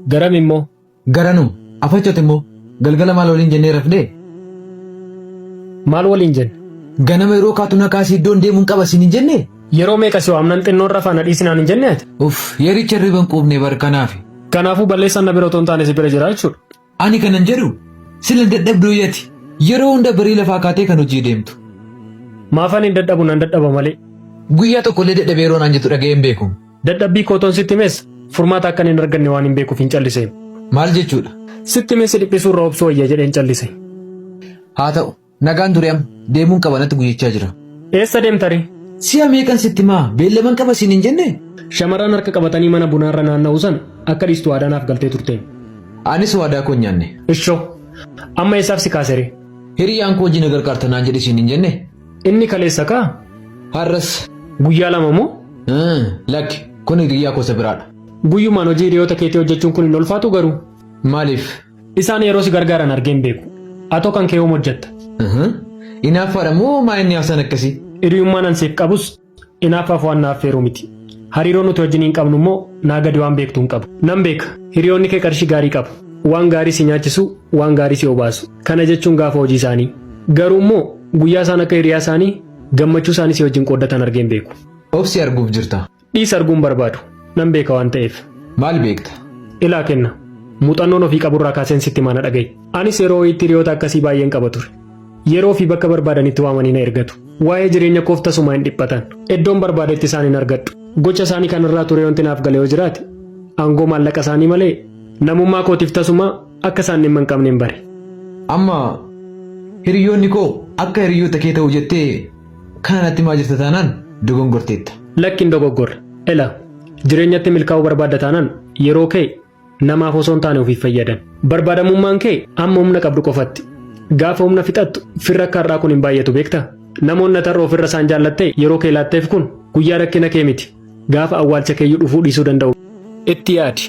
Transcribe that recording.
Garam immoo. Garanum. Afachote immoo galgala maal waliin jennee rafdee? Maal waliin jenne? Ganama yeroo kaatuna kaasii iddoon deemuun qaba siin hin jenne? Yeroo meeqa si waamnan xinnoon rafaa na dhiisinaan hin jenne ati? Uff yericha riban quubne bar kanaafi. Kanaafuu balleessaan na bira otoo hin taane si bira jira jechuudha. Ani kanan jedhu sila dadhabduu yati yeroo hunda barii lafaa kaatee kan hojii deemtu. Maafan hin dadhabu nan dadhaba malee. Guyyaa tokkollee dadhabee yeroo naan jettu dhaga'ee hin beeku. Dadhabbii kootoon sitti mees furmaata akka hin arganne waan hin beekuuf hin callisee. Maal jechuudha? Sitti mees dhiphisuu irraa obsuu wayya jedheen callise. Haa ta'u nagaan ture am deemuun qabanatti guyyichaa jira. Eessa deemtari? Si'a meeqan sitti maa beellaman qaba siin hin jenne? Shamarran harka qabatanii mana bunaarra naanna'uu san akka dhiistu waadaanaaf galtee turte. Anis waadaa koo nyaanne. Ishoo amma eessaaf si kaasere? Hiriyyaan koo hojii nagar qartanaan jedhe siin hin jenne? Inni kaleessa kaa? Har'as. Guyyaa lama moo? Lakki kun hiriyyaa kosa biraadha. Guyyumaan hojii hiriyoota keetii hojjechuun kun hin ulfaatu garuu. Maaliif? Isaan yeroo si gargaaran argeen beeku. Atoo kan kee yoom hojjetta? Inaaffaadha moo maa inni haasaan akkasii? Hiriyummaan ansiif qabus inaaffaaf waan naaf feeruu miti. Hariiroo nuti wajjin hin qabnu immoo naa gadi waan beektu hin qabu. Nan beeka hiriyoonni kee qarshii gaarii qabu. Waan gaarii si nyaachisu waan gaarii si obaasu. Kana jechuun gaafa hojii isaanii. Garuu immoo guyyaa isaan akka hiriyaa isaanii gammachuu isaanii si wajjin qooddatan argeen beeku. Obsi arguuf jirta. Dhiis arguun barbaadu. Nan beeka waan ta'eef. Maal beekta? Ilaa kenna. Muuxannoon ofii qaburraa kaaseen sitti maana dhagaye. Anis yeroo wayiitti hiriyoota akkasii baay'een qaba ture. Yeroo fi bakka barbaadanitti waamanii na ergatu. Waa'ee jireenya koof tasuma hin dhiphatan. Iddoon barbaadetti isaan hin argadhu. Gocha isaanii kanarraa ture wanti naaf galee yoo jiraate aangoo maallaqa isaanii malee namummaa kootiif tasuma akka isaan dhimma hin qabne hin bare. Amma hiriyoonni koo akka hiriyoota kee ta'u jettee kanatti maa jirta taanaan dogongorteetta. Lakkin dogoggorre. Ela jireenyatti milkaa'uu barbaadda taanaan yeroo kee namaaf osoo hin taane ofiif fayyadan. Barbaadamummaan kee amma humna qabdu qofatti. Gaafa humna fixattu firra akka har'aa kun hin baay'atu beektaa? Namoonni tarroo ofirra isaan jaallattee yeroo kee laatteef kun guyyaa rakkina kee miti. Gaafa awwaalcha keeyyuu dhufuu dhiisuu danda'u. Itti yaadi.